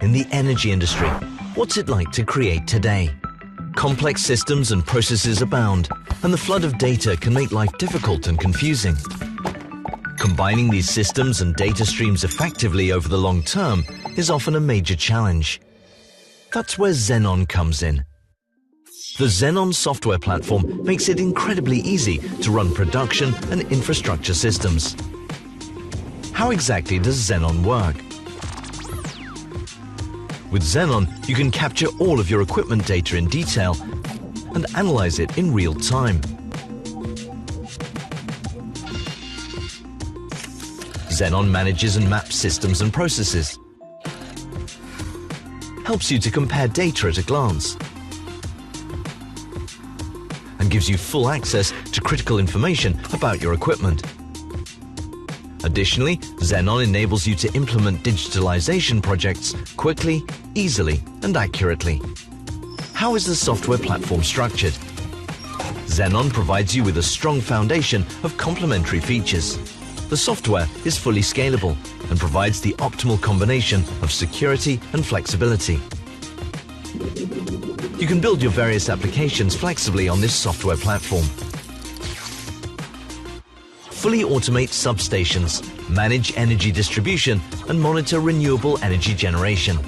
in the energy industry. What's it like to create today? Complex systems and processes abound, and the flood of data can make life difficult and confusing. Combining these systems and data streams effectively over the long term is often a major challenge. That's where Zenon comes in. The Zenon software platform makes it incredibly easy to run production and infrastructure systems. How exactly does Zenon work? With Zenon, you can capture all of your equipment data in detail and analyze it in real time. Zenon manages and maps systems and processes, helps you to compare data at a glance, and gives you full access to critical information about your equipment. Additionally, Zenon enables you to implement digitalization projects quickly, easily, and accurately. How is the software platform structured? Zenon provides you with a strong foundation of complementary features. The software is fully scalable and provides the optimal combination of security and flexibility. You can build your various applications flexibly on this software platform. Fully automate substations, manage energy distribution, and monitor renewable energy generation.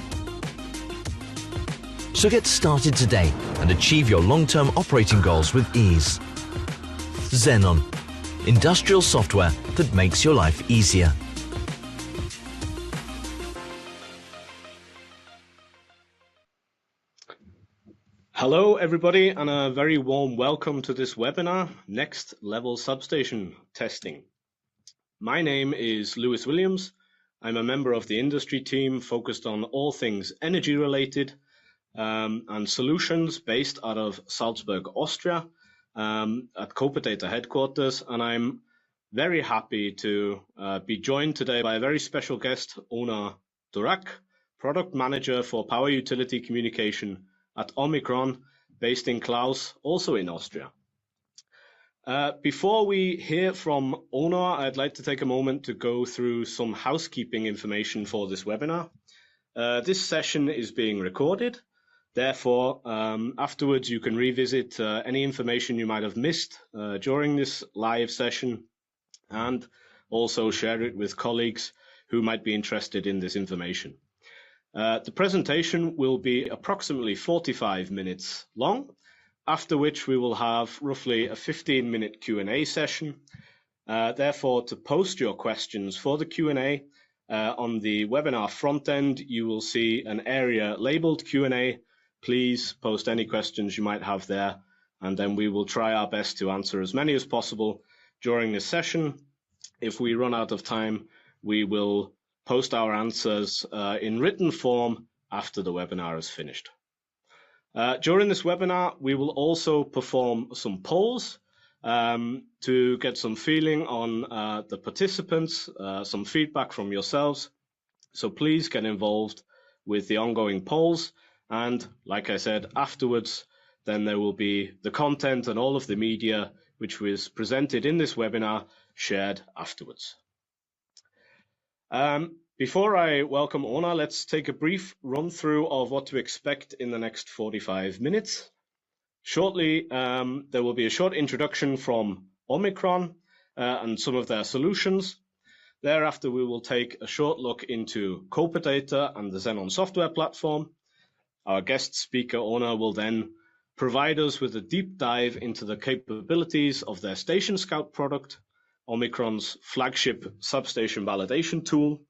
So get started today and achieve your long-term operating goals with ease. Zenon, industrial software that makes your life easier. Hello everybody, and a very warm welcome to this webinar, Next Level Substation Testing. My name is Lewis Williams. I'm a member of the industry team focused on all things energy related and solutions based out of Salzburg, Austria at COPA-DATA headquarters, and I'm very happy to be joined today by a very special guest, Ona Durak, Product Manager for Power Utility Communication at OMICRON, based in Klaus, also in Austria. Before we hear from Ona, I'd like to take a moment to go through some housekeeping information for this webinar. This session is being recorded. Therefore, afterwards you can revisit any information you might have missed during this live session, and also share it with colleagues who might be interested in this information. The presentation will be approximately 45 minutes long, after which we will have roughly a 15-minute Q&A session. Therefore, to post your questions for the Q&A, on the webinar front end, you will see an area labeled Q&A. Please post any questions you might have there, and then we will try our best to answer as many as possible during this session. If we run out of time, we will post our answers in written form after the webinar is finished. During this webinar, we will also perform some polls to get some feeling on the participants, some feedback from yourselves. So please get involved with the ongoing polls. And like I said, afterwards, then there will be the content and all of the media which was presented in this webinar shared afterwards. Before I welcome Ona, let's take a brief run through of what to expect in the next 45 minutes. Shortly, there will be a short introduction from OMICRON and some of their solutions. Thereafter, we will take a short look into COPA-DATA and the Zenon software platform. Our guest speaker, Ona, will then provide us with a deep dive into the capabilities of their Station Scout product, OMICRON's flagship substation validation tool,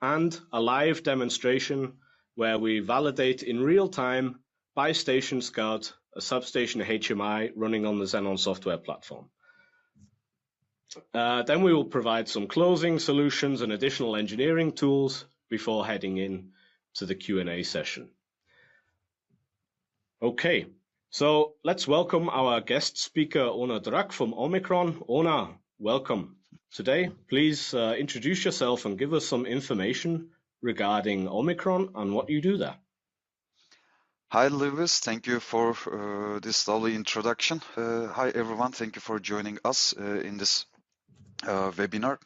and a live demonstration where we validate in real time by Station Scout a substation HMI running on the Zenon software platform. Then we will provide some closing solutions and additional engineering tools before heading in to the Q&A session. Okay, so let's welcome our guest speaker, Ona Durak from OMICRON. Ona, welcome. Today, please introduce yourself and give us some information regarding OMICRON and what you do there. Hi, Lewis. Thank you for this lovely introduction. Hi, everyone. Thank you for joining us in this webinar.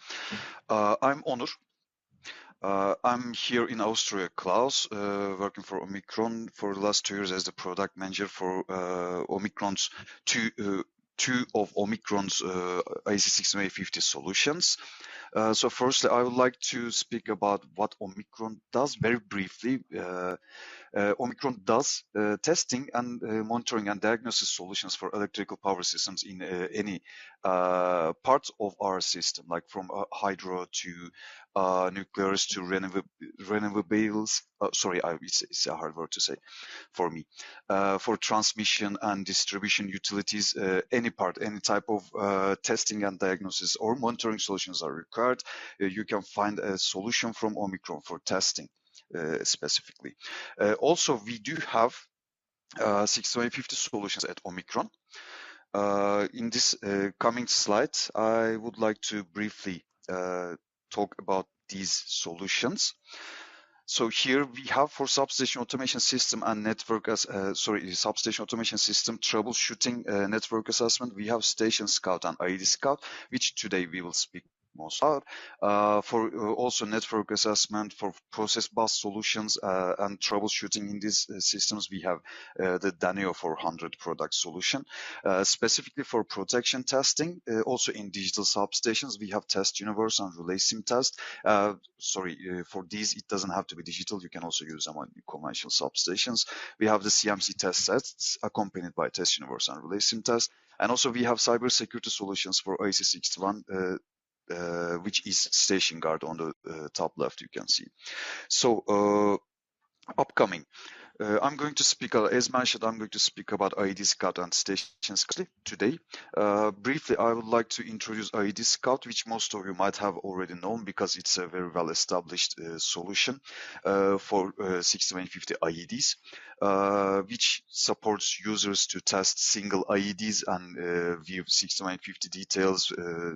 I'm Onur. I'm here in Austria, Klaus, working for OMICRON for the last 2 years as the product manager for OMICRON's two of OMICRON's IC650 solutions. So firstly, I would like to speak about what OMICRON does very briefly. OMICRON does testing and monitoring and diagnosis solutions for electrical power systems in any part of our system, like from hydro to nuclears to renewables. Sorry, it's a hard word to say for me. For transmission and distribution utilities, any type of testing and diagnosis or monitoring solutions are required. You can find a solution from OMICRON for testing. Specifically. Also, we do have 650 solutions at OMICRON. In this coming slide, I would like to briefly talk about these solutions. So here we have for substation automation system and network substation automation system troubleshooting network assessment. We have Station Scout and ID Scout, which today we will speak most about. For also network assessment for process bus solutions and troubleshooting in these systems, we have the Daneo 400 product solution. Specifically for protection testing, also in digital substations, we have Test Universe and Relay Sim Test. For these, it doesn't have to be digital. You can also use them on conventional substations. We have the CMC test sets accompanied by Test Universe and Relay Sim Test. And also we have cybersecurity solutions for IC61, which is Station Guard on the top left, you can see. So upcoming. I'm going to speak, as mentioned, I'm going to speak about ID Scout and Station Scout today. Briefly, I would like to introduce ID Scout, which most of you might have already known because it's a very well-established solution for 6150 IEDs, which supports users to test single IEDs and view 6150 details.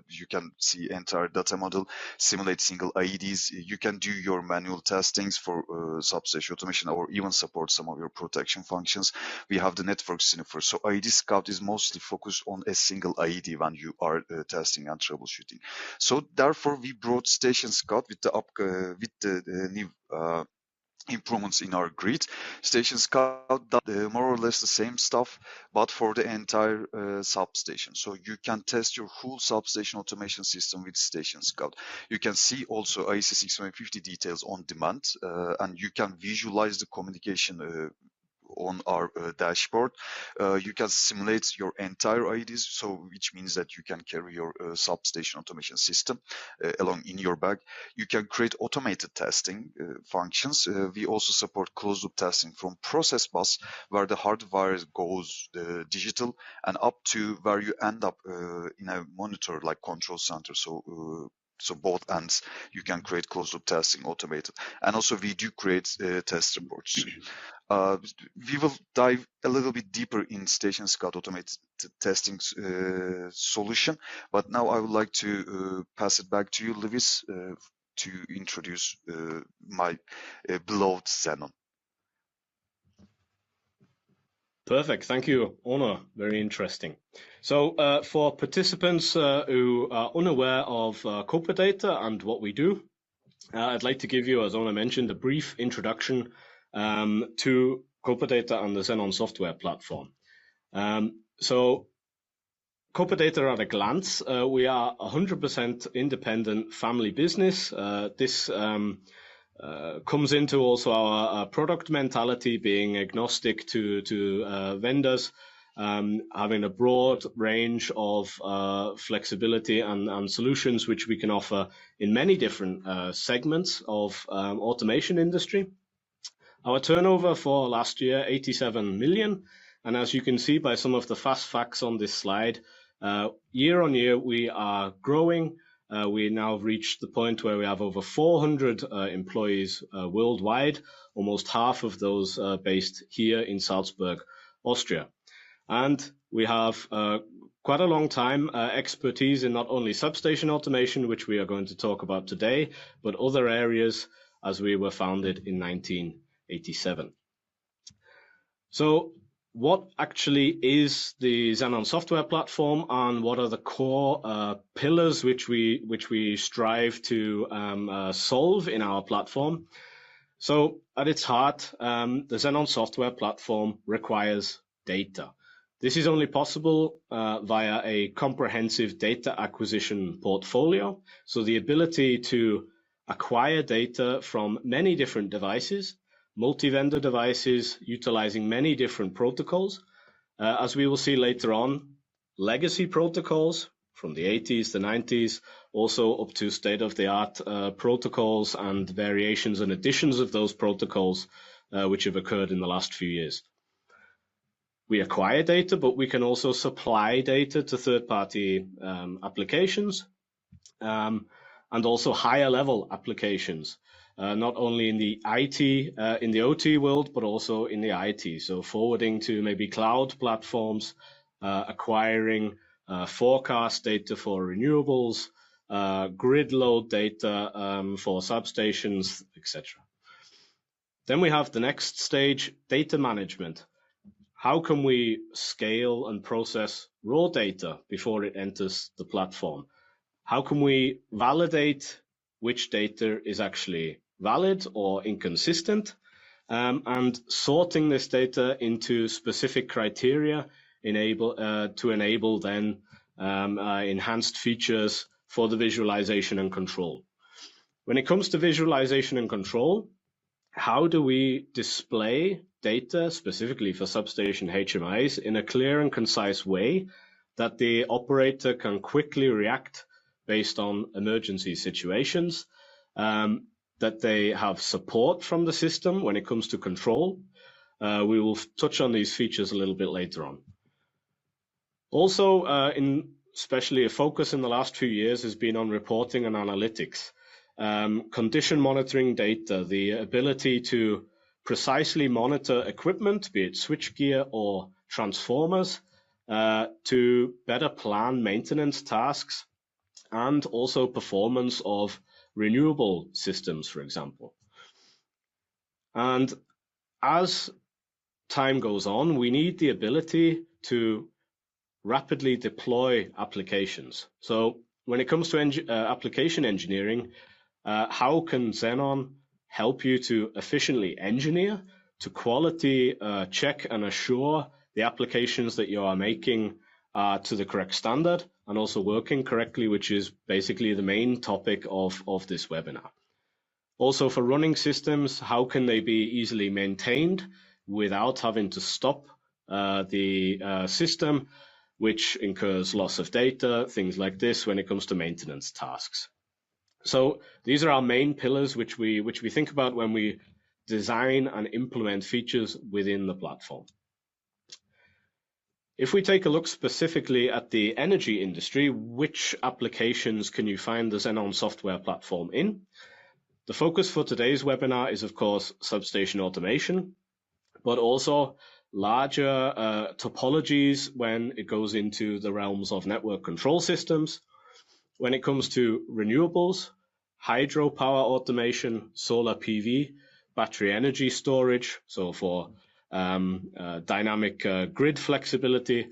You can see entire data model, simulate single IEDs. You can do your manual testings for substation automation or even support some of your protection functions. We have the network sniffer. So ID Scout is mostly focused on a single IED when you are testing and troubleshooting. So therefore, we brought Station Scout with the new improvements in our grid. Station Scout does more or less the same stuff, but for the entire substation. So you can test your full substation automation system with Station Scout. You can see also IC650 details on demand, and you can visualize the communication on our dashboard. You can simulate your entire IDs, so which means that you can carry your substation automation system along in your bag. You can create automated testing functions. We also support closed loop testing from process bus, where the hardwire goes digital, and up to where you end up in a monitor like control center. So both ends, you can create closed loop testing automated. And also we do create test reports. We will dive a little bit deeper in Station Scout automated testing solution, but now I would like to pass it back to you, Lewis, to introduce my beloved Zenon. Perfect. Thank you, Onur. Very interesting. So for participants who are unaware of COPA-DATA and what we do, I'd like to give you, as Onur mentioned, a brief introduction to COPA-DATA and the Zenon software platform. So COPA-DATA at a glance, we are 100% independent family business. This comes into also our product mentality, being agnostic to vendors, having a broad range of flexibility and solutions which we can offer in many different segments of automation industry. Our turnover for last year, 87 million. And as you can see by some of the fast facts on this slide, year on year, we are growing. We now reached the point where we have over 400 employees worldwide, almost half of those based here in Salzburg, Austria. And we have quite a long time expertise in not only substation automation, which we are going to talk about today, but other areas, as we were founded in 1987. So what actually is the Zenon software platform, and what are the core pillars which we strive to solve in our platform? So at its heart, the Zenon software platform requires data. This is only possible via a comprehensive data acquisition portfolio. So the ability to acquire data from many different devices, multi-vendor devices utilizing many different protocols. As we will see later on, legacy protocols from the 80s, the 90s, also up to state-of-the-art protocols and variations and additions of those protocols which have occurred in the last few years. We acquire data, but we can also supply data to third-party applications and also higher-level applications, not only in the IT, in the OT world, but also in the IT. So forwarding to maybe cloud platforms, acquiring forecast data for renewables, grid load data for substations, etc. Then we have the next stage, data management. How can we scale and process raw data before it enters the platform? How can we validate which data is actually valid or inconsistent, and sorting this data into specific criteria to enable then enhanced features for the visualization and control. When it comes to visualization and control, how do we display data specifically for substation HMIs in a clear and concise way that the operator can quickly react based on emergency situations, that they have support from the system when it comes to control? We will touch on these features a little bit later on. Also, especially a focus in the last few years has been on reporting and analytics. Condition monitoring data, the ability to precisely monitor equipment, be it switchgear or transformers, to better plan maintenance tasks and also performance of renewable systems, for example. And as time goes on, we need the ability to rapidly deploy applications. So when it comes to application engineering, how can Zenon help you to efficiently engineer, to quality check and assure the applications that you are making to the correct standard and also working correctly, which is basically the main topic of this webinar. Also for running systems, how can they be easily maintained without having to stop the system, which incurs loss of data, things like this when it comes to maintenance tasks. So these are our main pillars which we think about when we design and implement features within the platform. If we take a look specifically at the energy industry, which applications can you find the Zenon software platform in? The focus for today's webinar is, of course, substation automation, but also larger topologies when it goes into the realms of network control systems. When it comes to renewables, hydropower automation, solar PV, battery energy storage, so for dynamic grid flexibility,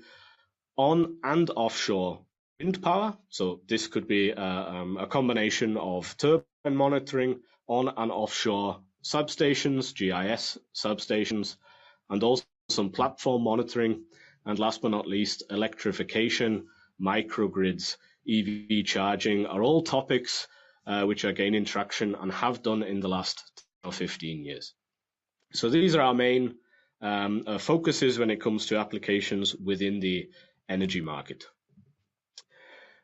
on and offshore wind power. So this could be a combination of turbine monitoring on and offshore substations, GIS substations, and also some platform monitoring. And last but not least, electrification, microgrids, EV charging are all topics which are gaining traction and have done in the last 10 or 15 years. So these are our main focuses when it comes to applications within the energy market.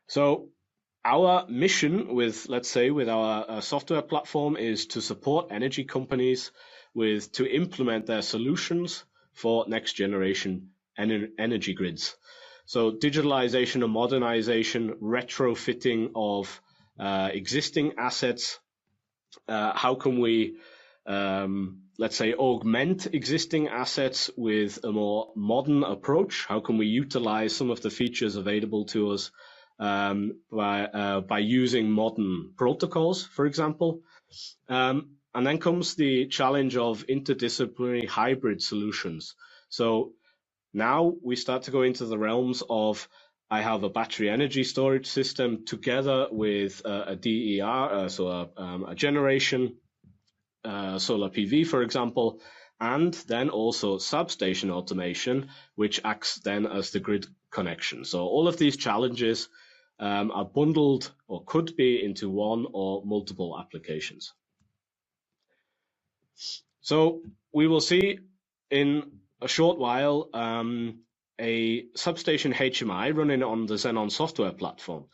So our mission with, let's say, with our software platform is to support energy companies to implement their solutions for next generation energy grids. So digitalization and modernization, retrofitting of existing assets. How can we, let's say, augment existing assets with a more modern approach? How can we utilize some of the features available to us by using modern protocols, for example? And then comes the challenge of interdisciplinary hybrid solutions. So Now we start to go into the realms of I have a battery energy storage system together with a DER, so a generation solar PV, for example, and then also substation automation, which acts then as the grid connection. So all of these challenges are bundled or could be into one or multiple applications. So we will see in a short while a substation HMI running on the Zenon software platform.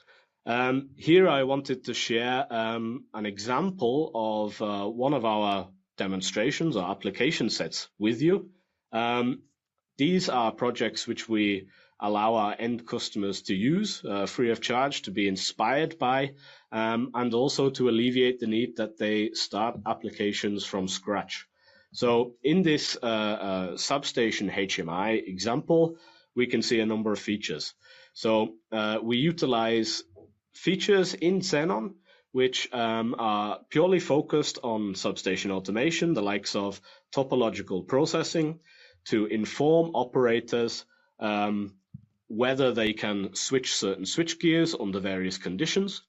Here I wanted to share an example of one of our demonstrations or application sets with you. These are projects which we allow our end customers to use free of charge, to be inspired by, and also to alleviate the need that they start applications from scratch. So in this substation HMI example, we can see a number of features. So we utilize features in Zenon which are purely focused on substation automation, the likes of topological processing, to inform operators whether they can switch certain switch gears under various conditions.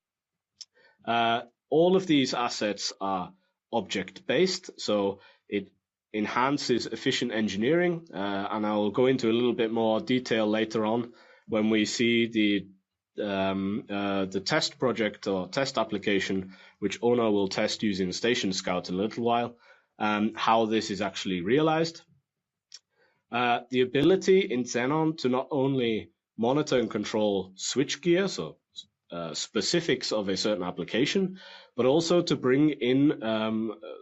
All of these assets are object-based, so it enhances efficient engineering, and I will go into a little bit more detail later on when we see the test project or test application, which Ona will test using Station Scout in a little while, how this is actually realized. The ability in Zenon to not only monitor and control switch gear, so specifics of a certain application, but also to bring in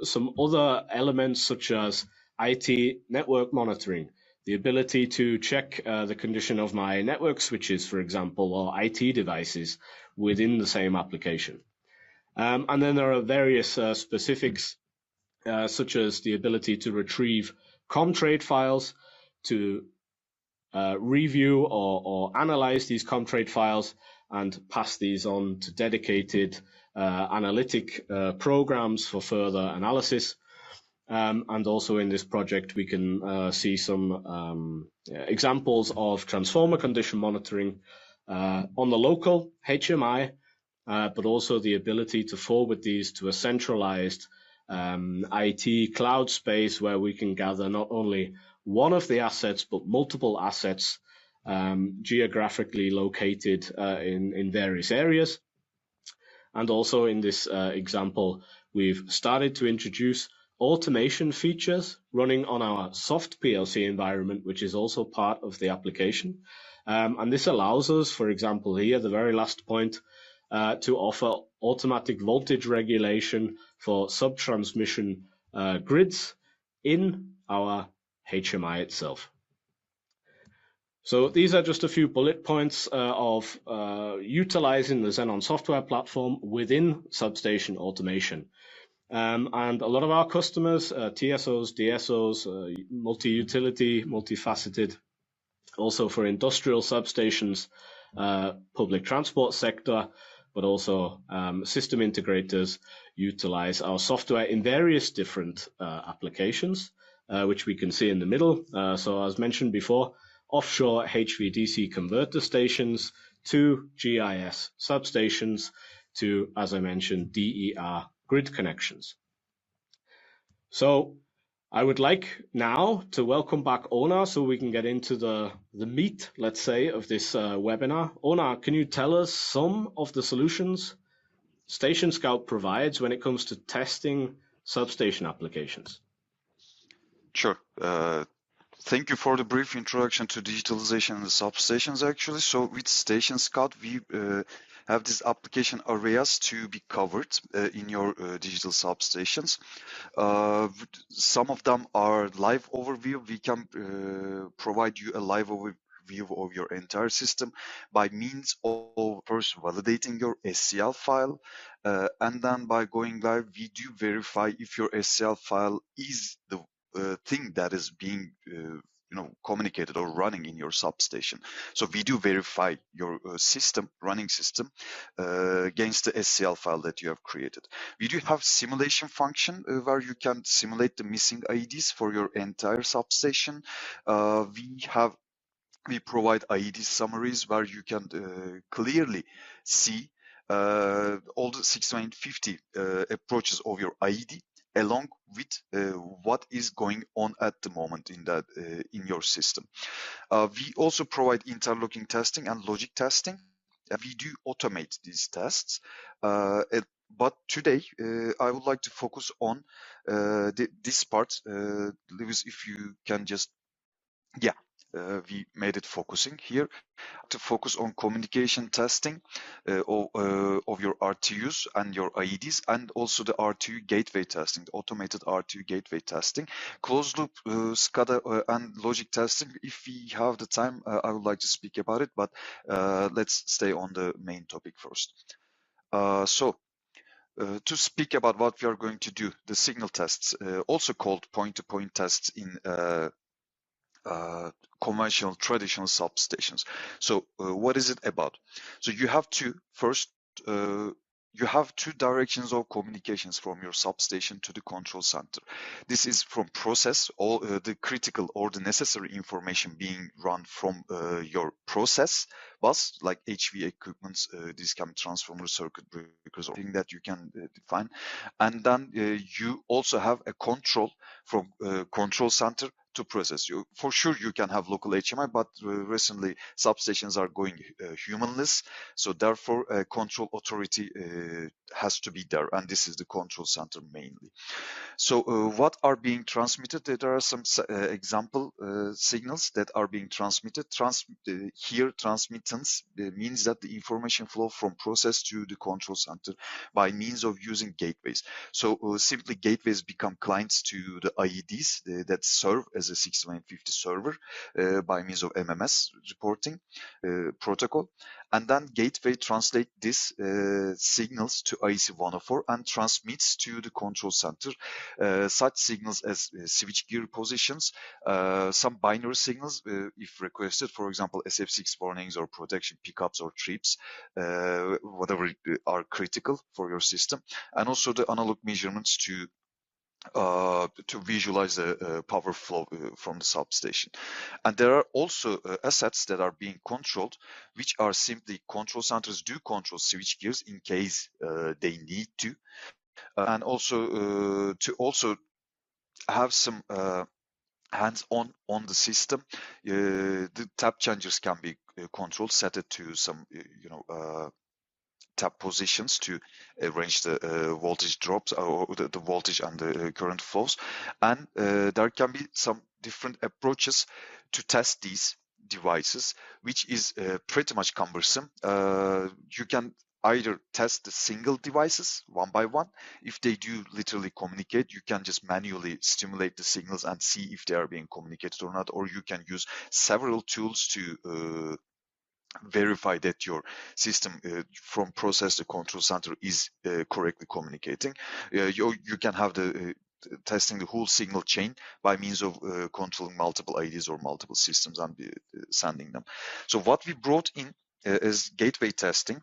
some other elements such as IT network monitoring, the ability to check the condition of my network switches, for example, or IT devices within the same application. And then there are various specifics such as the ability to retrieve ComTrade files, to review or analyze these ComTrade files and pass these on to dedicated analytic programs for further analysis. And also in this project, we can see some examples of transformer condition monitoring on the local HMI, but also the ability to forward these to a centralized IT cloud space where we can gather not only one of the assets, but multiple assets geographically located in various areas. And also in this example, we've started to introduce automation features running on our soft PLC environment, which is also part of the application. And this allows us, for example, here, the very last point, to offer automatic voltage regulation for sub-transmission grids in our HMI itself. So these are just a few bullet points of utilizing the Zenon software platform within substation automation. And a lot of our customers, TSOs, DSOs, multi-utility, multifaceted, also for industrial substations, public transport sector, but also system integrators utilize our software in various different applications, which we can see in the middle. So as mentioned before, offshore HVDC converter stations to GIS substations to, as I mentioned, DER grid connections. So I would like now to welcome back Ona so we can get into the meat, let's say, of this webinar. Ona, can you tell us some of the solutions Station Scout provides when it comes to testing substation applications? Sure. Thank you for the brief introduction to digitalization and the substations, actually. So with Station Scout, we have these application areas to be covered in your digital substations. Some of them are live overview. We can provide you a live overview of your entire system by means of first validating your SCL file, and then by going live, we do verify if your SCL file is the thing that is being communicated or running in your substation. So we do verify your running system against the SCL file that you have created. We do have simulation function where you can simulate the missing IDs for your entire substation. We have We provide IED summaries where you can clearly see all the 6950 approaches of your IED along with what is going on at the moment in that in your system. We also provide interlocking testing and logic testing. We do automate these tests, but today I would like to focus on this part. Lewis, if you can just, yeah, we made it focusing here to focus on communication testing of your RTUs and your IEDs, and also the RTU gateway testing, the automated RTU gateway testing, closed loop SCADA and logic testing. If we have the time, I would like to speak about it, but let's stay on the main topic first. To speak about what we are going to do, the signal tests, also called point-to-point tests in conventional traditional substations. So what is it about? So you have you have two directions of communications from your substation to the control center. This is from process, all the critical or the necessary information being run from your process bus, like HV equipments. These can be transformer, circuit breakers, or thing that you can define. And then you also have a control from control center to process. For sure, you can have local HMI, but recently substations are going humanless, so therefore a control authority has to be there, and this is the control center mainly. So what are being transmitted? There are some example signals that are being transmitted. Here, transmittance means that the information flow from process to the control center by means of using gateways. So simply gateways become clients to the IEDs that serve as a 6950 server by means of MMS reporting protocol. And then gateway translate these signals to IEC104 and transmits to the control center such signals as switchgear positions, some binary signals if requested, for example, SF6 warnings or protection pickups or trips, whatever are critical for your system, and also the analog measurements to visualize the power flow from the substation. And there are also assets that are being controlled, which are simply control centers do control switch gears in case they need to, and also to also have some hands-on on the system. The tap changers can be controlled, set it to some tap positions to arrange the voltage drops or the voltage and the current flows. And there can be some different approaches to test these devices, which is pretty much cumbersome. You can either test the single devices one by one. If they do literally communicate, you can just manually stimulate the signals and see if they are being communicated or not, or you can use several tools to verify that your system from process to control center is correctly communicating. You can have the testing the whole signal chain by means of controlling multiple IDs or multiple systems and sending them. So what we brought in is gateway testing.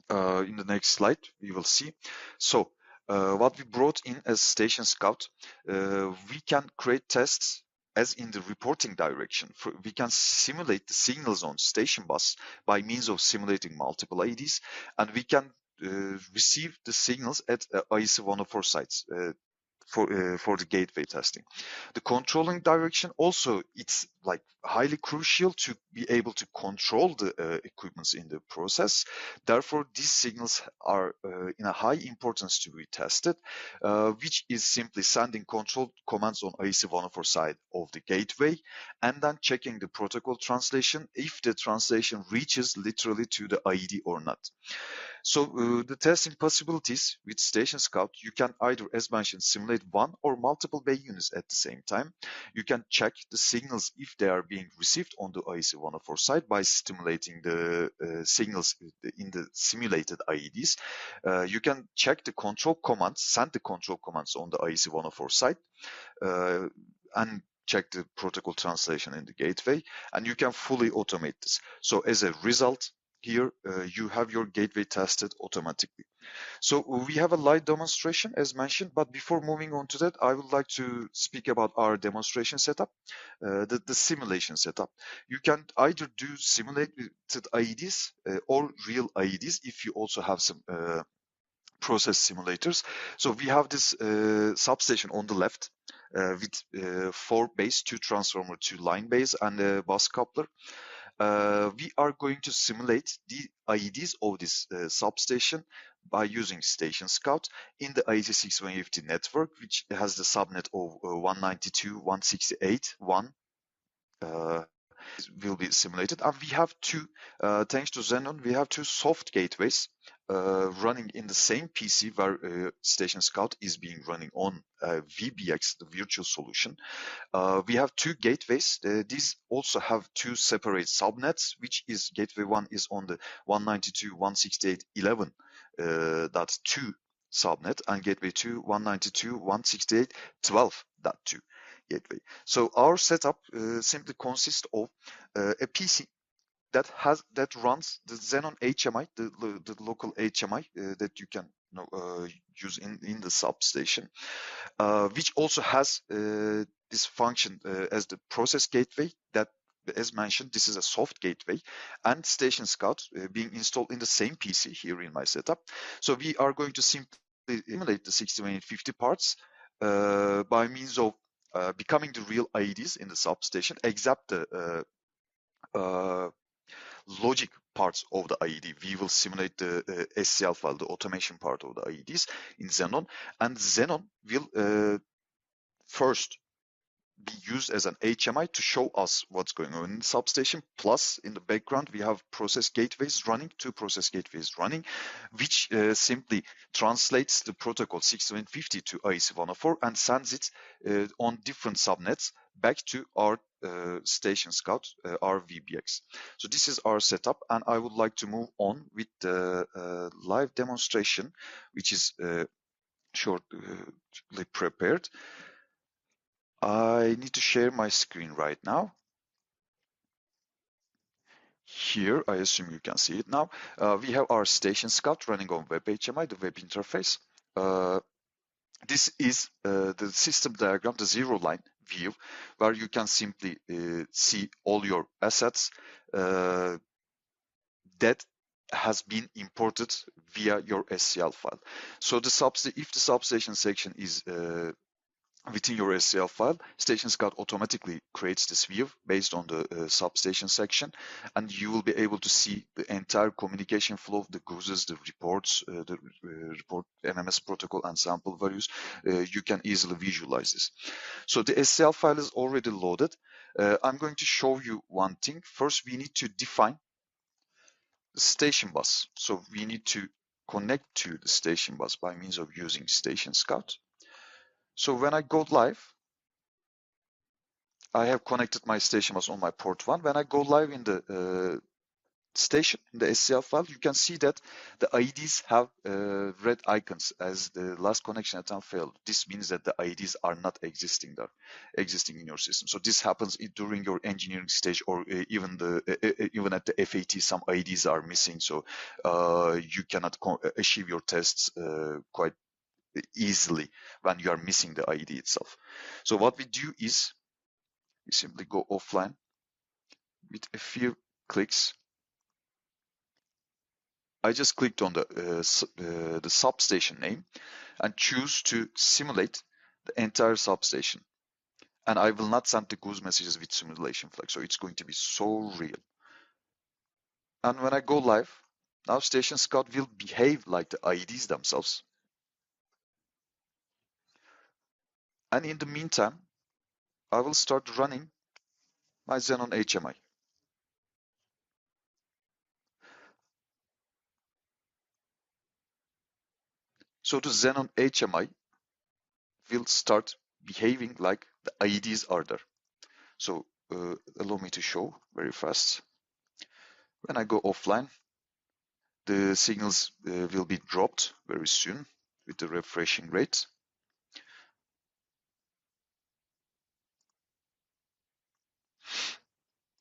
In the next slide, we will see. So what we brought in as Station Scout, we can create tests as in the reporting direction. We can simulate the signals on station bus by means of simulating multiple IDs, and we can receive the signals at IEC104 sites for the gateway testing. The controlling direction also, it's like highly crucial to be able to control the equipments in the process. Therefore, these signals are in a high importance to be tested, which is simply sending control commands on IEC104 side of the gateway, and then checking the protocol translation if the translation reaches literally to the IED or not. So the testing possibilities with Station Scout, you can either, as mentioned, simulate one or multiple bay units at the same time. You can check the signals if they are being received on the IEC104 side by stimulating the signals in the simulated IEDs. You can check the control commands, send the control commands on the IEC104 side, and check the protocol translation in the gateway, and you can fully automate this. So as a result, here you have your gateway tested automatically. So we have a live demonstration as mentioned, but before moving on to that, I would like to speak about our demonstration setup, the simulation setup. You can either do simulated IEDs or real IEDs if you also have some process simulators. So we have this substation on the left with 4 bays, 2 transformer, 2 line bays, and a bus coupler. We are going to simulate the IEDs of this substation by using Station Scout in the IEC61850 network, which has the subnet of 192.168.1. Will be simulated, and we have two, thanks to Zenon, we have 2 soft gateways running in the same PC where Station Scout is being running on VBX, the virtual solution. We have 2 gateways. These also have 2 separate subnets, which is gateway 1 is on the 192.168.11.2 subnet, and gateway 2 192.168.12.2 gateway. So our setup simply consists of a PC that runs the Zenon HMI, the local HMI that you can use in the substation, which also has this function as the process gateway that, as mentioned, this is a soft gateway, and Station Scout being installed in the same PC here in my setup. So we are going to simply emulate the 61850 parts by means of becoming the real IEDs in the substation, except the logic parts of the IED. We will simulate the SCL file, the automation part of the IEDs in Zenon, and Zenon will first be used as an HMI to show us what's going on in the substation. Plus, in the background, we have process gateways running, 2 process gateways running, which simply translates the protocol 61850 to IEC104 and sends it on different subnets back to our Station Scout, our VBX. So this is our setup, and I would like to move on with the live demonstration, which is shortly prepared. I need to share my screen right now. Here, I assume you can see it now. We have our Station Scout running on WebHMI, the web interface. This is the system diagram, the 0-line view, where you can simply see all your assets that has been imported via your SCL file. So if the substation section is within your SCL file, Station Scout automatically creates this view based on the substation section, and you will be able to see the entire communication flow, the GUSes, the reports, the report MMS protocol and sample values. You can easily visualize this. So the SCL file is already loaded. I'm going to show you one thing. First, we need to define the station bus. So we need to connect to the station bus by means of using Station Scout. So when I go live, I have connected my station bus on my port 1. When I go live in the station, in the SCL file, you can see that the IEDs have red icons as the last connection attempt failed. This means that the IEDs are not existing there, existing in your system. So this happens during your engineering stage, or even at the FAT, some IEDs are missing. So you cannot achieve your tests quite easily when you are missing the IED itself. So what we do is we simply go offline with a few clicks. I just clicked on the substation name and choose to simulate the entire substation. And I will not send the GUS messages with simulation flag, so it's going to be so real. And when I go live, now Station Scout will behave like the IEDs themselves. And in the meantime, I will start running my Zenon HMI. So the Zenon HMI will start behaving like the IEDs are there. So allow me to show very fast. When I go offline, the signals will be dropped very soon with the refreshing rate.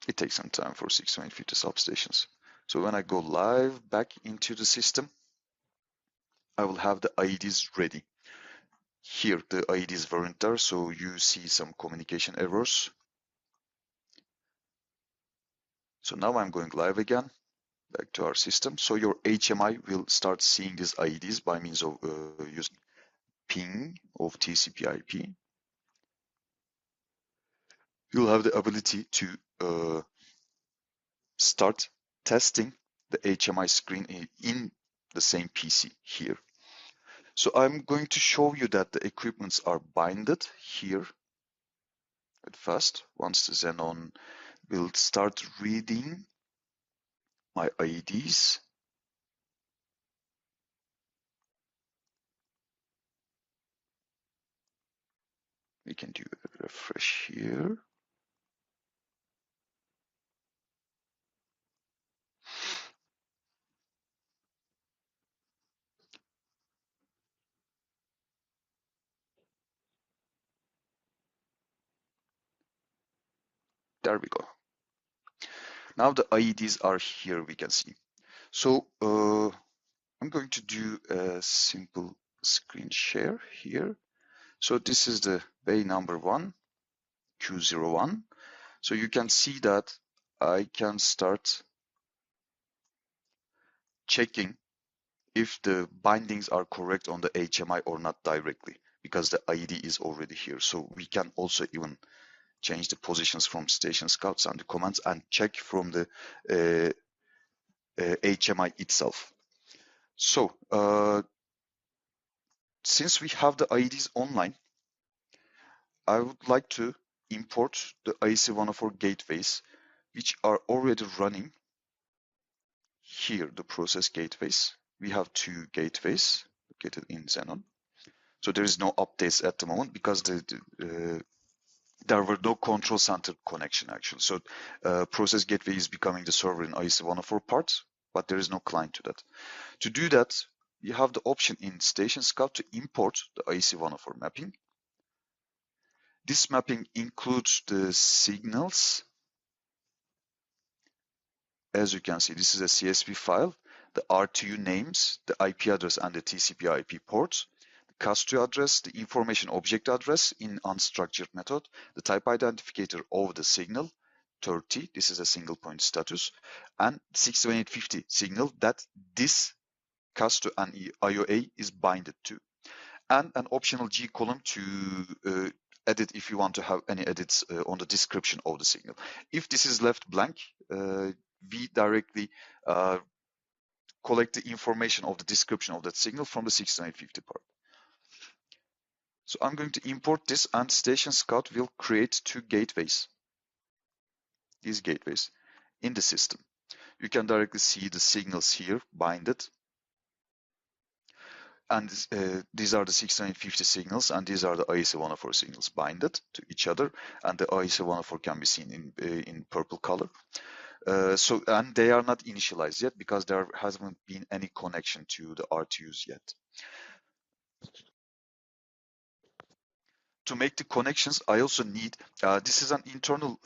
It takes some time for 650 substations. So when I go live back into the system, I will have the IDs ready. Here, the IDs weren't there, so you see some communication errors. So now I'm going live again, back to our system. So your HMI will start seeing these IDs by means of using ping of TCP/IP. You'll have the ability to start testing the HMI screen in the same PC here. So I'm going to show you that the equipments are binded here at first. Once the zenon will start reading my IDs. We can do a refresh here. There we go. Now the IDs are here, we can see. So I'm going to do a simple screen share here. So this is the bay number 1, Q01. So you can see that I can start checking if the bindings are correct on the HMI or not directly, because the ID is already here. So we can also even change the positions from station scouts and the commands and check from the HMI itself. So since we have the IDs online, I would like to import the IEC104 gateways, which are already running here, the process gateways. We have 2 gateways located in zenon. So there is no updates at the moment because there were no control center connection actually. So process gateway is becoming the server in IEC104 part, but there is no client to that. To do that, you have the option in Station Scout to import the IEC104 mapping. This mapping includes the signals. As you can see, this is a CSV file, the RTU names, the IP address and the TCP/IP ports, the CAS2 address, the information object address in unstructured method, the type identifier of the signal, 30, this is a single point status, and 67850 signal that this CAS2 and IOA is binded to, and an optional G column to edit if you want to have any edits on the description of the signal. If this is left blank, we directly collect the information of the description of that signal from the 67850 part. So I'm going to import this, and Station Scout will create 2 gateways, these gateways, in the system. You can directly see the signals here binded. And these are the 650 signals, and these are the IEC104 signals binded to each other, and the IEC104 can be seen in purple color. And they are not initialized yet because there hasn't been any connection to the RTUs yet. To make the connections, I also need, this is an internal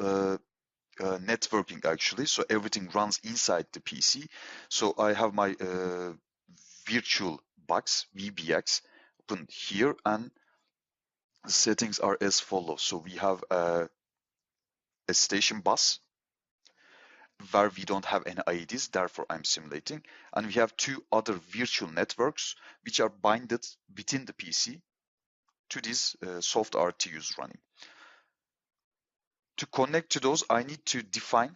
networking actually, so everything runs inside the PC. So I have my virtual box, VBX, open here, and the settings are as follows. So we have a station bus where we don't have any IDs, therefore I'm simulating. And we have 2 other virtual networks which are binded within the PC to these soft RTUs running. To connect to those, I need to define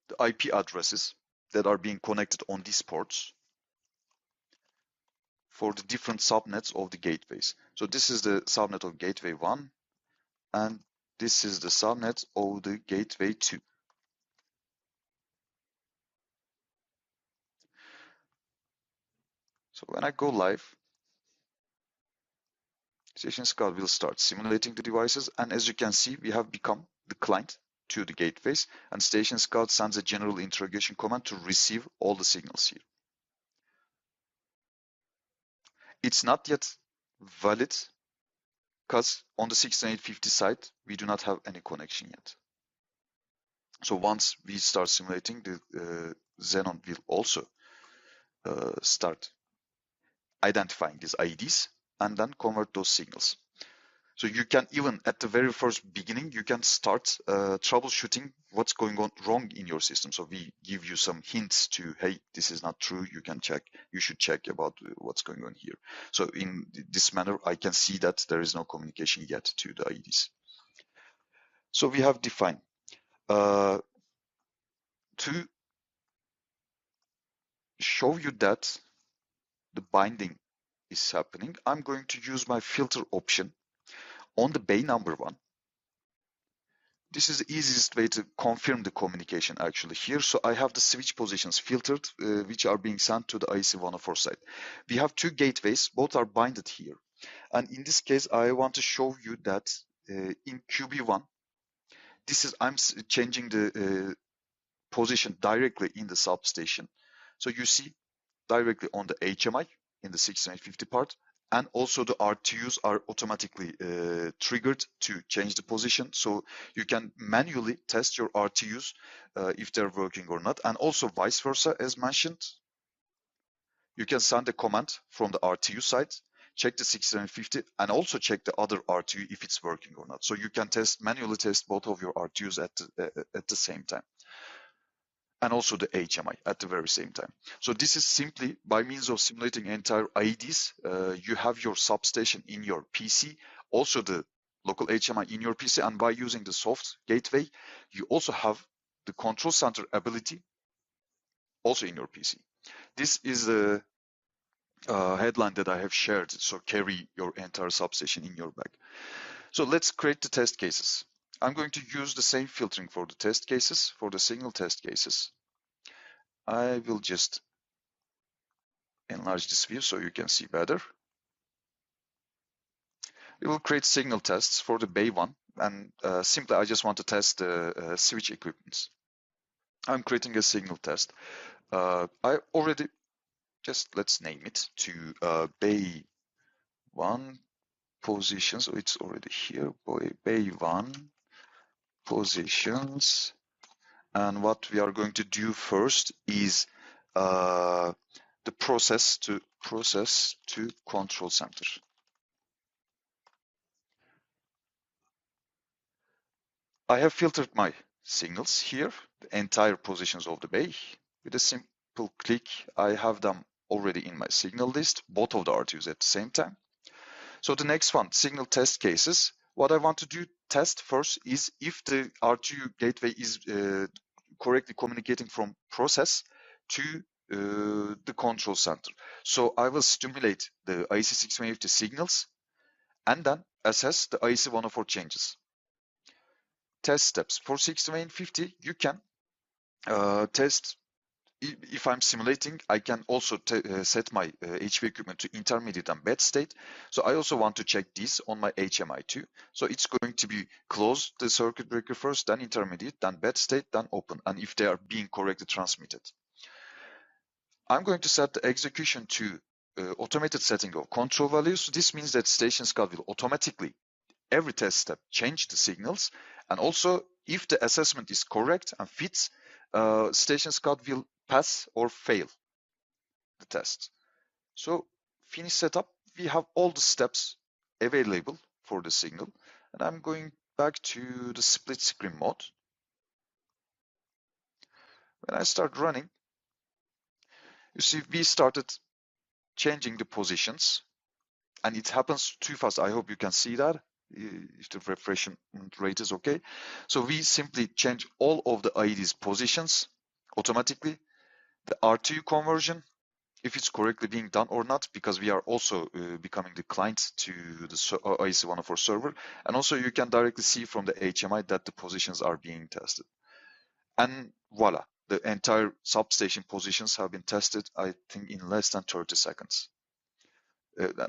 the IP addresses that are being connected on these ports for the different subnets of the gateways. So this is the subnet of gateway 1, and this is the subnet of the gateway 2. So when I go live, Station Scout will start simulating the devices, and as you can see, we have become the client to the gateways, and Station Scout sends a general interrogation command to receive all the signals here. It's not yet valid because on the 67850 side, we do not have any connection yet. So once we start simulating, the zenon will also start identifying these IDs and then convert those signals. So you can even at the very first beginning, you can start troubleshooting what's going on wrong in your system. So we give you some hints to, hey, this is not true. You can check, you should check about what's going on here. So in this manner, I can see that there is no communication yet to the IDs. So we have defined to show you that the binding is happening. I'm going to use my filter option on the bay number one. This is the easiest way to confirm the communication actually here. So I have the switch positions filtered, which are being sent to the IC104 side. We have two gateways, both are binded here. And in this case, I want to show you that in QB1, I'm changing the position directly in the substation. So you see directly on the HMI in the 6950 part, and also the RTUs are automatically triggered to change the position. So you can manually test your RTUs if they're working or not, and also vice versa as mentioned. You can send a command from the RTU side, check the 6950, and also check the other RTU if it's working or not. So you can manually test both of your RTUs at the same time, and also the HMI at the very same time. So this is simply by means of simulating entire IDs. You have your substation in your PC, also the local HMI in your PC, and by using the soft gateway, you also have the control center ability also in your PC. This is a headline that I have shared, so carry your entire substation in your bag. So let's create the test cases. I'm going to use the same filtering for the test cases, for the signal test cases. I will just enlarge this view so you can see better. We will create signal tests for the bay one, and simply I just want to test the switch equipments. I'm creating a signal test. I already let's name it to bay one position. So it's already here, bay one positions. And what we are going to do first is the process to control center. I have filtered my signals here, the entire positions of the bay. With a simple click, I have them already in my signal list, both of the RTUs at the same time. So the next one, signal test cases. What I want to do test first is if the RTU gateway is correctly communicating from process to the control center. So I will stimulate the IC650 signals and then assess the IC104 changes. Test steps. For 6950, you can test. If I'm simulating, I can also set my HV equipment to intermediate and bed state. So I also want to check this on my HMI too. So it's going to be close the circuit breaker first, then intermediate, then bed state, then open, and if they are being correctly transmitted. I'm going to set the execution to automated setting of control values. This means that StationSCAD will automatically, every test step, change the signals. And also, if the assessment is correct and fits, StationSCAD will pass or fail the test. So finish setup, we have all the steps available for the signal. And I'm going back to the split screen mode. When I start running, you see we started changing the positions, and it happens too fast. I hope you can see that if the refreshment rate is okay. So we simply change all of the ID's positions automatically. The RTU conversion, if it's correctly being done or not, because we are also becoming the client to the IC104 server. And also you can directly see from the HMI that the positions are being tested. And voila, the entire substation positions have been tested, I think, in less than 30 seconds.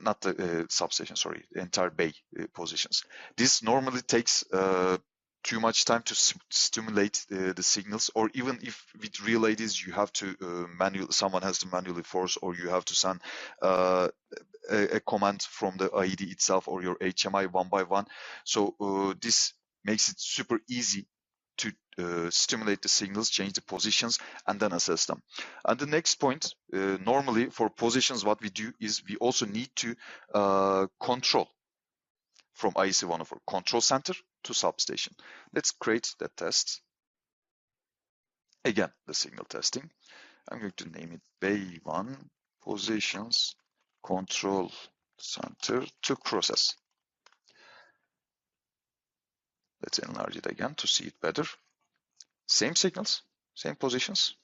Not the substation, sorry, the entire bay positions. This normally takes too much time to stimulate the signals, or even if with relay this, you have to someone has to manually force, or you have to send a command from the ID itself or your HMI one by one. So this makes it super easy to stimulate the signals, change the positions, and then assess them. And the next point, normally for positions, what we do is we also need to control from IEC104 control center to substation. Let's create that test. Again, the signal testing. I'm going to name it Bay1 positions control center to process. Let's enlarge it again to see it better. Same signals, same positions,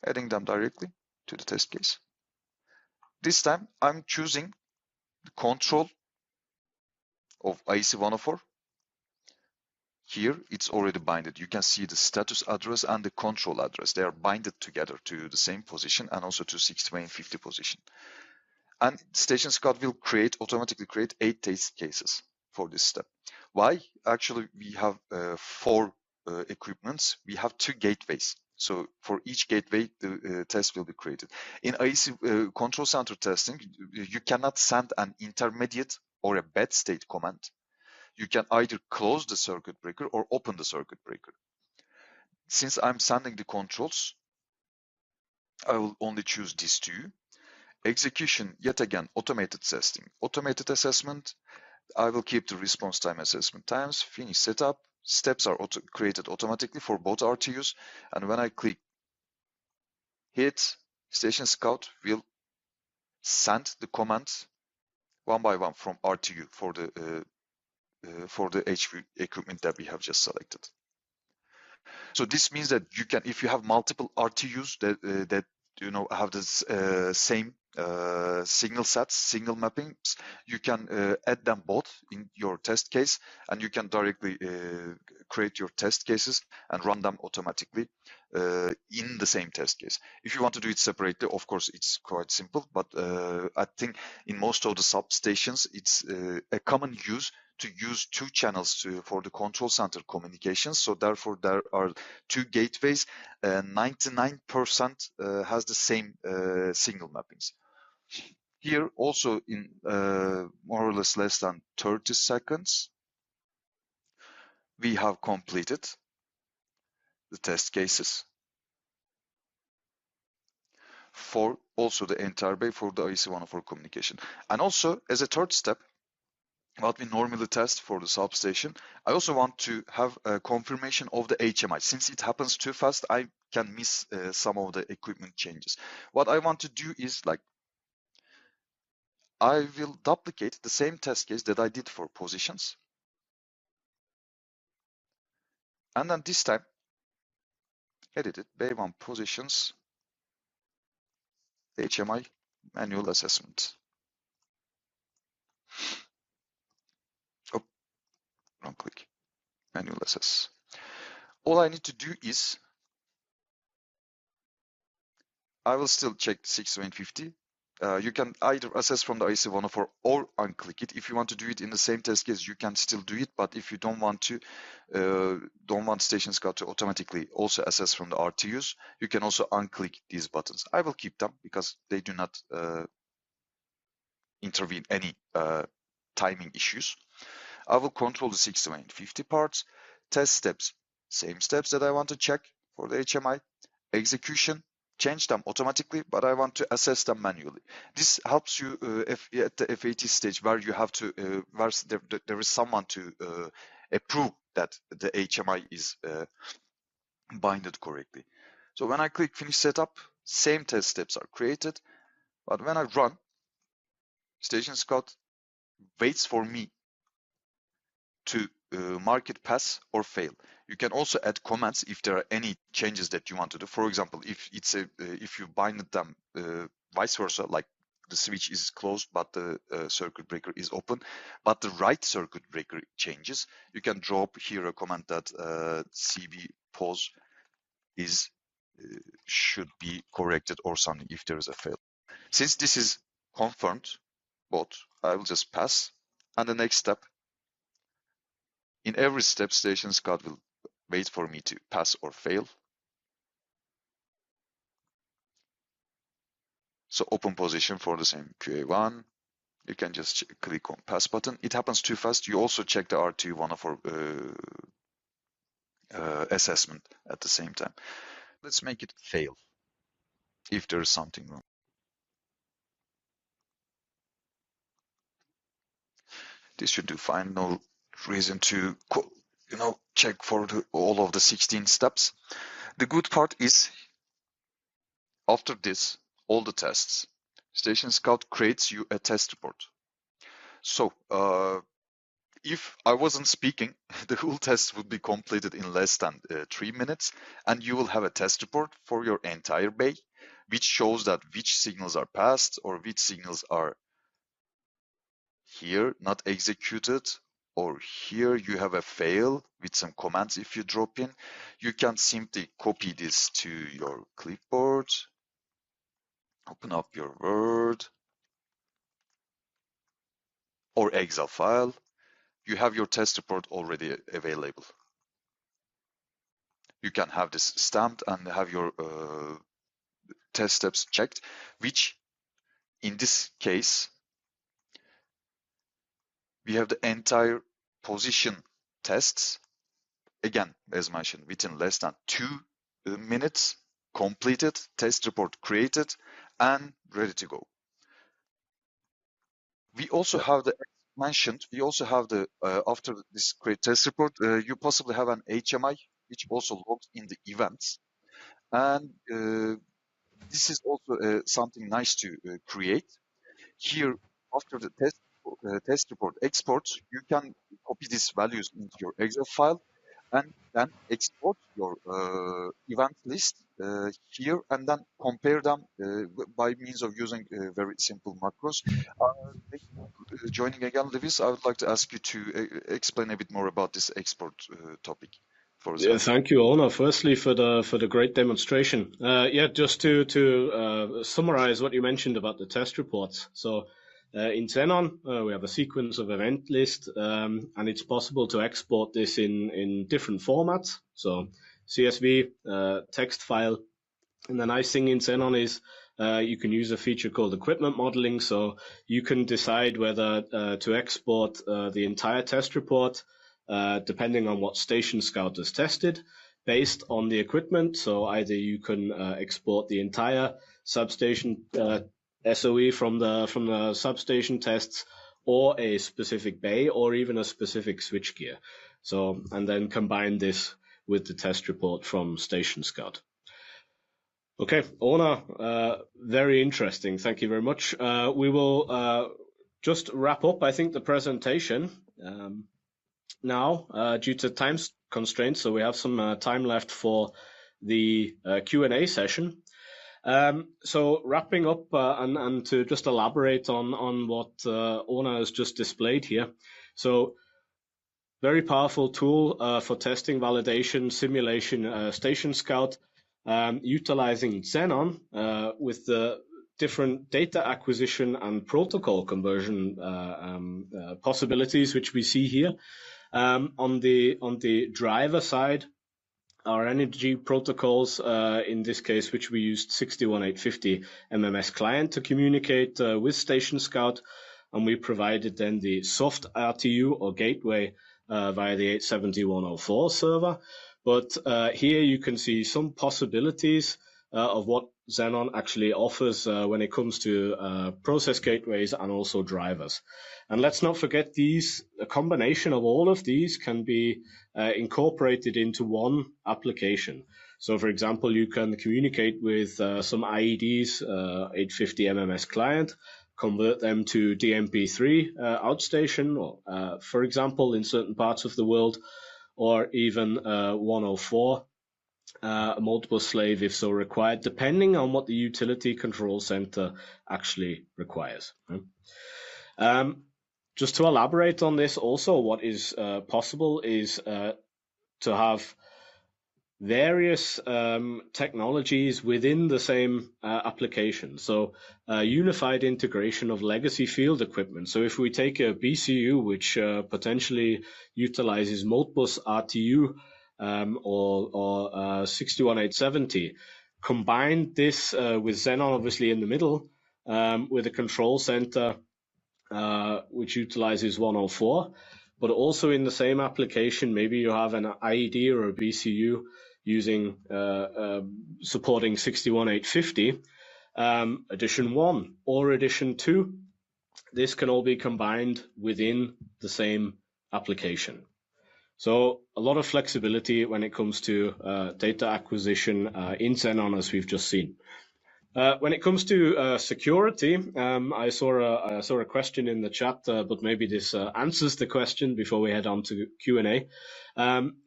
adding them directly to the test case. This time I'm choosing the control of IEC104. Here it's already binded. You can see the status address and the control address. They are binded together to the same position and also to 60 and 50 position. And Station Scout will automatically create 8 test cases for this step. Why? Actually, we have 4 equipments. We have 2 gateways. So for each gateway, the test will be created. In IEC control center testing, you cannot send an intermediate or a bad state command. You can either close the circuit breaker or open the circuit breaker. Since I'm sending the controls, I will only choose these 2. Execution, yet again, automated testing. Automated assessment, I will keep the response time assessment times. Finish setup. Steps are created automatically for both RTUs. And when I click hit, Station Scout will send the commands one by one from RTU for the HV equipment that we have just selected. So this means that you can, if you have multiple RTUs that have this same signal sets, signal mappings, you can add them both in your test case, and you can directly create your test cases and run them automatically in the same test case. If you want to do it separately, of course, it's quite simple, but I think in most of the substations, it's a common use to use 2 channels for the control center communications. So therefore, there are 2 gateways. 99% has the same signal mappings. Here also in more or less than 30 seconds, we have completed the test cases for also the entire bay for the IEC104 communication. And also as a third step, what we normally test for the substation, I also want to have a confirmation of the HMI. Since it happens too fast, I can miss some of the equipment changes. What I want to do is I will duplicate the same test case that I did for positions. And then this time, edit it, Bay1 positions, HMI, manual assessment. Oh, wrong click, manual assess. All I need to do is, I will still check 60 and 50. You can either assess from the IEC104 or unclick it. If you want to do it in the same test case, you can still do it. But if you don't want Station Scout to automatically also assess from the RTUs, you can also unclick these buttons. I will keep them because they do not intervene any timing issues. I will control the 60 and 50 parts. Test steps, same steps that I want to check for the HMI. Execution, change them automatically, but I want to assess them manually. This helps you at the FAT stage where you have to, where there is someone to approve that the HMI is binded correctly. So when I click finish setup, same test steps are created, but when I run, Station Scout waits for me to mark it pass or fail. You can also add comments if there are any changes that you want to do. For example, if it's if you bind them vice versa, like the switch is closed but the circuit breaker is open, but the right circuit breaker changes, you can drop here a comment that CB pause is should be corrected or something if there is a fail. Since this is confirmed, both, I will just pass. And the next step, in every step, Station Scout will wait for me to pass or fail. So open position for the same QA1. You can just click on pass button. It happens too fast. You also check the RT104 assessment at the same time. Let's make it fail if there is something wrong. This should do fine. No reason to check for all of the 16 steps. The good part is after this, all the tests, Station Scout creates you a test report. So if I wasn't speaking, the whole test would be completed in less than 3 minutes, and you will have a test report for your entire bay, which shows that which signals are passed or which signals are here not executed, or here you have a fail with some commands. If you drop in, you can simply copy this to your clipboard, open up your Word or Excel file. You have your test report already available. You can have this stamped and have your test steps checked, which in this case, we have the entire position tests. Again, as mentioned, within less than 2 minutes, completed, test report created, and ready to go. We also have the mentioned, we also have the, after this create test report, you possibly have an HMI, which also logs in the events. And this is also something nice to create. Here, after the test report exports, you can copy these values into your Excel file and then export your event list here and then compare them by means of using very simple macros. Joining again, Lewis, I would like to ask you to explain a bit more about this export topic. Yeah, thank you, Ona. Firstly, for the great demonstration. Yeah, just to summarize what you mentioned about the test reports. So in zenon, we have a sequence of event list, and it's possible to export this in different formats. So CSV, text file, and the nice thing in zenon is you can use a feature called equipment modeling. So you can decide whether to export the entire test report depending on what Station Scout has tested based on the equipment. So either you can export the entire substation SOE from the substation tests, or a specific bay, or even a specific switchgear. So, and then combine this with the test report from Station Scout. Okay, Ona, very interesting. Thank you very much. We will just wrap up, I think, the presentation now due to time constraints. So we have some time left for the Q&A session. So wrapping up and to just elaborate on what Ona has just displayed here. So very powerful tool for testing, validation, simulation, Station Scout, utilizing zenon with the different data acquisition and protocol conversion possibilities, which we see here. On the driver side, our energy protocols, in this case, which we used 61850 MMS client to communicate with Station Scout, and we provided then the soft RTU or gateway via the 870.104 server. But here you can see some possibilities of what zenon actually offers when it comes to process gateways and also drivers. And let's not forget these, a combination of all of these can be incorporated into one application. So for example, you can communicate with some IEDs, 850 MMS client, convert them to DMP3 outstation, or for example, in certain parts of the world, or even 104 multiple slave if so required, depending on what the utility control center actually requires. Just to elaborate on this also, what is possible is to have various technologies within the same application. So unified integration of legacy field equipment. So if we take a BCU, which potentially utilizes Modbus RTU or 61870, combine this with zenon obviously in the middle with a control center which utilizes 104, but also in the same application, maybe you have an IED or a BCU using supporting 61850, edition 1 or edition 2. This can all be combined within the same application. So a lot of flexibility when it comes to data acquisition in zenon, as we've just seen. When it comes to security, I saw a question in the chat, but maybe this answers the question before we head on to Q&A.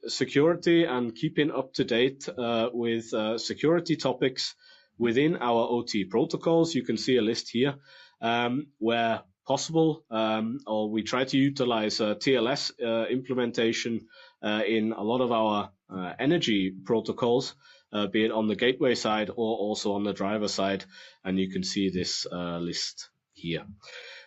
Security and keeping up to date with security topics within our OT protocols. You can see a list here where possible, or we try to utilize TLS implementation in a lot of our energy protocols, be it on the gateway side or also on the driver side, and you can see this list here.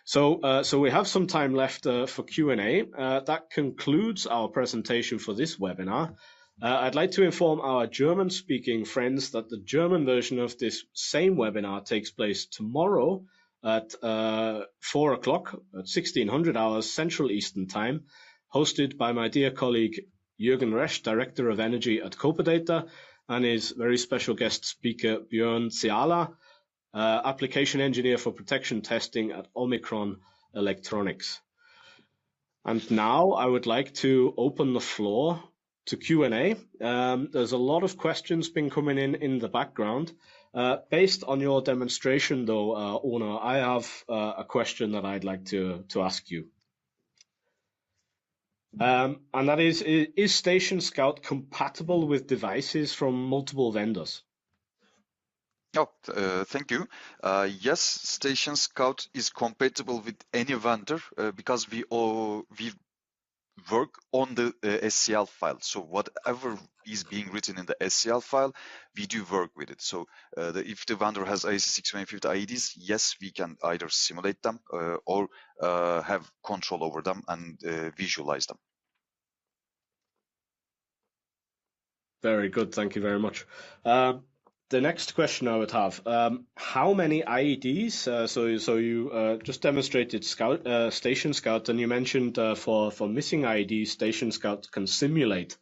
So we have some time left for Q&A. That concludes our presentation for this webinar. I'd like to inform our German-speaking friends that the German version of this same webinar takes place tomorrow at 4 o'clock at 1600 hours Central Eastern Time, hosted by my dear colleague Jürgen Resch, Director of Energy at COPA-DATA, and his very special guest speaker Björn Ziala, Application Engineer for Protection Testing at OMICRON Electronics. And now I would like to open the floor to Q&A. There's a lot of questions been coming in the background. Based on your demonstration, though, Ona, I have a question that I'd like to ask you. And that is Station Scout compatible with devices from multiple vendors? Oh, thank you. Yes, Station Scout is compatible with any vendor because we work on the SCL file. So whatever is being written in the SCL file, we do work with it. So if the vendor has IEC61850 IEDs, yes, we can either simulate them or have control over them and visualize them. Very good. Thank you very much. The next question I would have, how many IEDs? So you just demonstrated Station Scout, and you mentioned for missing IEDs, Station Scout can simulate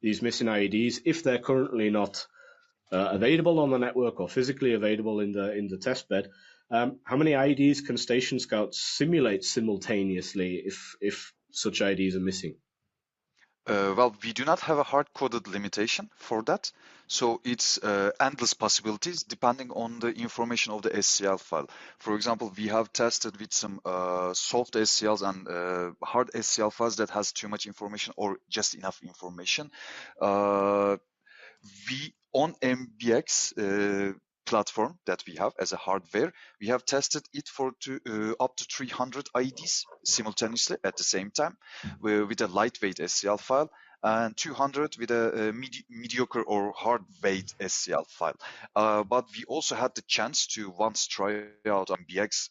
these missing IEDs if they're currently not available on the network or physically available in the test bed. How many IEDs can Station Scout simulate simultaneously if such IEDs are missing? Well, we do not have a hard-coded limitation for that, so it's endless possibilities depending on the information of the SCL file. For example, we have tested with some soft SCLs and hard SCL files that has too much information or just enough information. We on MBX platform that we have as a hardware, we have tested it for up to 300 IEDs simultaneously at the same time with a lightweight SCL file and 200 with a mediocre or hard weight SCL file. But we also had the chance to once try out MBX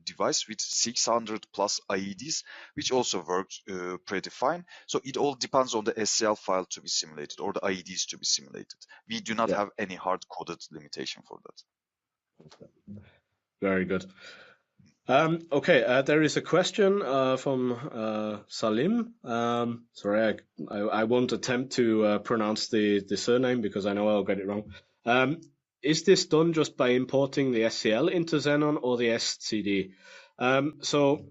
device with 600 plus IEDs, which also worked pretty fine. So it all depends on the SCL file to be simulated or the IEDs to be simulated. We do not have any hard-coded limitation for that. Very good. Okay, there is a question from Salim. Sorry, I won't attempt to pronounce the surname because I know I'll get it wrong. Is this done just by importing the SCL into Zenon or the SCD? So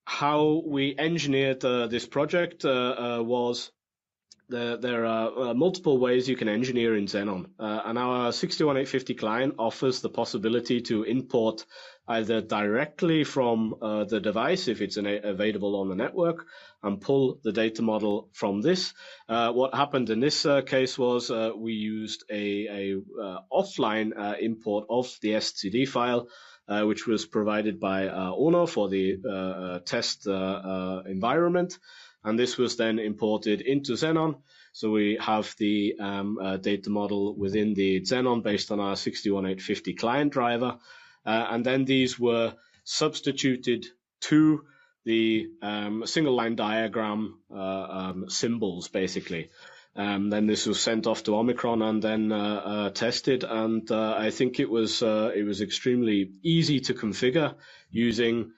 how we engineered this project was there are multiple ways you can engineer in Zenon, and our 61850 client offers the possibility to import either directly from the device if it's available on the network and pull the data model from this. What happened in this case was we used a offline import of the SCD file, which was provided by Ono for the test environment. And this was then imported into Zenon. So we have the data model within the Zenon based on our 61850 client driver. And then these were substituted to the single line diagram symbols, basically. Then this was sent off to OMICRON and then tested. And I think it was extremely easy to configure using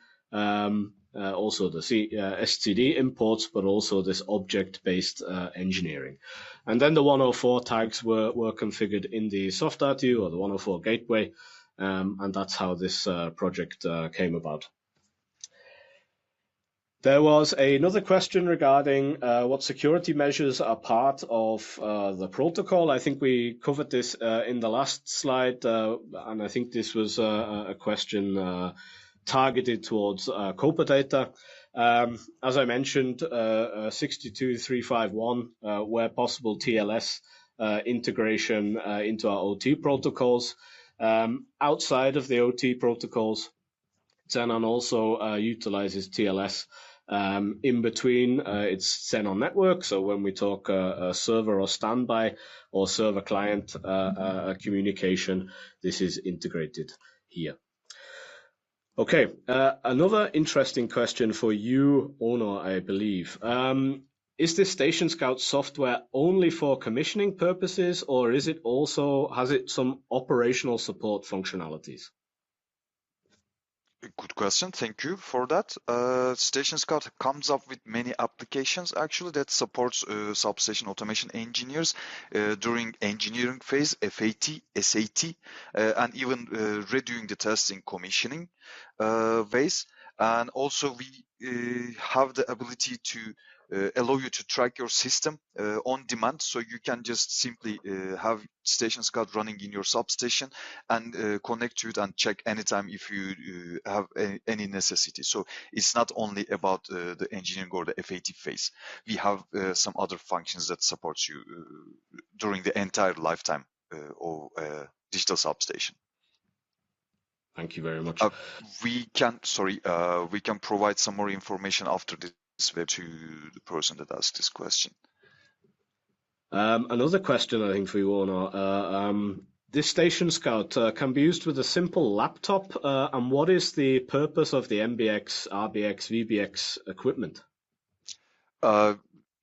also the STD imports, but also this object-based engineering. And then the 104 tags were configured in the soft.ru or the 104 gateway, and that's how this project came about. There was another question regarding what security measures are part of the protocol. I think we covered this in the last slide, and I think this was a question targeted towards COPA-DATA. As I mentioned, 62351, where possible, TLS integration into our OT protocols. Outside of the OT protocols, Zenon also utilizes TLS in between its Zenon network. So when we talk server or standby or server client communication, this is integrated here. Okay, another interesting question for you, Onur, I believe. Is this Station Scout software only for commissioning purposes, or is it also, has it some operational support functionalities? Good question. Thank you for that. Station Scout comes up with many applications actually that supports substation automation engineers during engineering phase, FAT, SAT, and even redoing the testing commissioning phase. And also we have the ability to allow you to track your system on demand, so you can just simply have Station Scout running in your substation and connect to it and check anytime if you have any necessity. So it's not only about the engineering or the FAT phase. We have some other functions that supports you during the entire lifetime of digital substation. Thank you very much. We can provide some more information after this web to the person that asked this question. Another question, I think, for you, Onur. This Station Scout can be used with a simple laptop, and what is the purpose of the MBX, RBX, VBX equipment?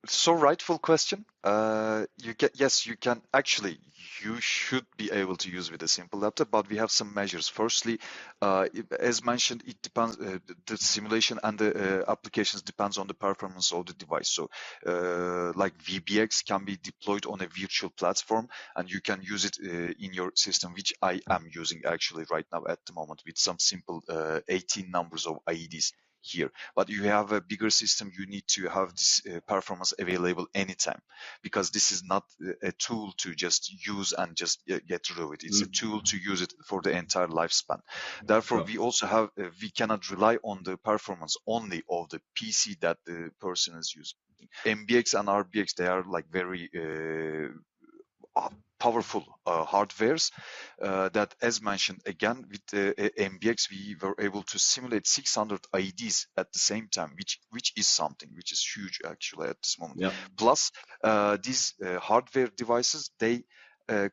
So rightful question. Yes, you can actually, you should be able to use with a simple laptop, but we have some measures. Firstly, as mentioned, it depends, the simulation and the applications depends on the performance of the device. So like VBX can be deployed on a virtual platform and you can use it in your system, which I am using actually right now at the moment with some simple 18 numbers of IEDs here. But you have a bigger system, you need to have this performance available anytime, because this is not a tool to just use and just get rid of it. It's a tool to use it for the entire lifespan. Therefore, we also have, we cannot rely on the performance only of the PC that the person is using. MBX and RBX, they are like very powerful hardwares that, as mentioned again, with the MBX we were able to simulate 600 IEDs at the same time, which is something which is huge actually at this moment. Yeah. Plus these hardware devices, they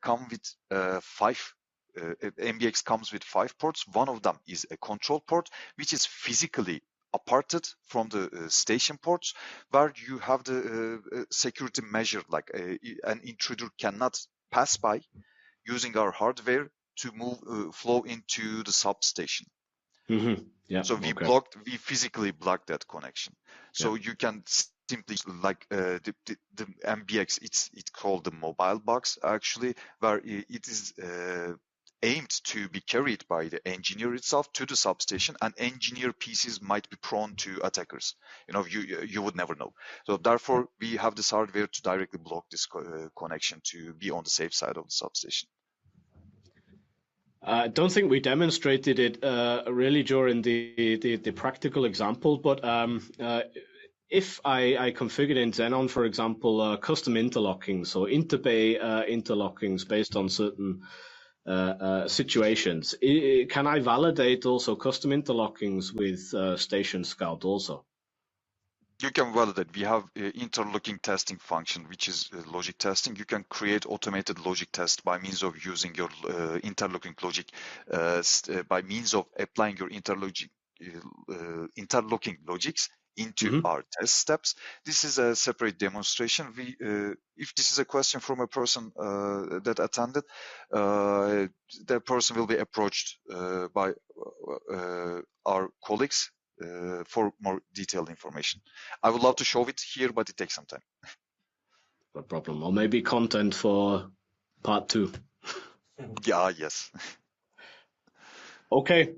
come with 5 MBX comes with 5 ports. One of them is a control port, which is physically aparted from the station ports, where you have the security measure, like an intruder cannot pass by using our hardware to move flow into the substation. Mm-hmm. Yeah. So we physically blocked that connection. So you can simply, like the MBX, it's called the mobile box actually, where it is aimed to be carried by the engineer itself to the substation, and engineer PCs might be prone to attackers. You know, you would never know. So therefore, we have this hardware to directly block this connection to be on the safe side of the substation. I don't think we demonstrated it really during the practical example, but if I configured in Zenon, for example, custom interlocking, so interbay interlockings based on certain situations, can I validate also custom interlockings with Station Scout also? You can validate. We have interlocking testing function, which is logic testing. You can create automated logic test by means of using your interlocking logic, by means of applying your interlocking logics into our test steps. This is a separate demonstration. If this is a question from a person that attended, the person will be approached by our colleagues for more detailed information. I would love to show it here, but it takes some time. No problem. Or maybe content for part 2. Yeah, yes. Okay.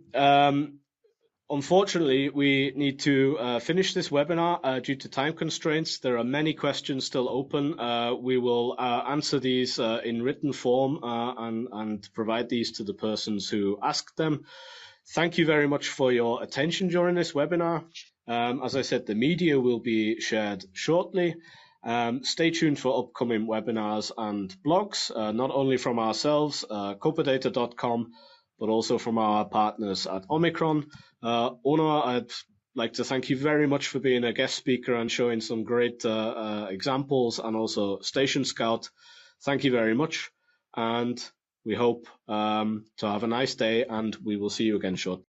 Unfortunately, we need to finish this webinar due to time constraints. There are many questions still open. We will answer these in written form and provide these to the persons who asked them. Thank you very much for your attention during this webinar. As I said, the media will be shared shortly. Stay tuned for upcoming webinars and blogs, not only from ourselves, COPA-DATA.com, but also from our partners at OMICRON. Onur, I'd like to thank you very much for being a guest speaker and showing some great examples, and also Station Scout. Thank you very much, and we hope to have a nice day, and we will see you again shortly.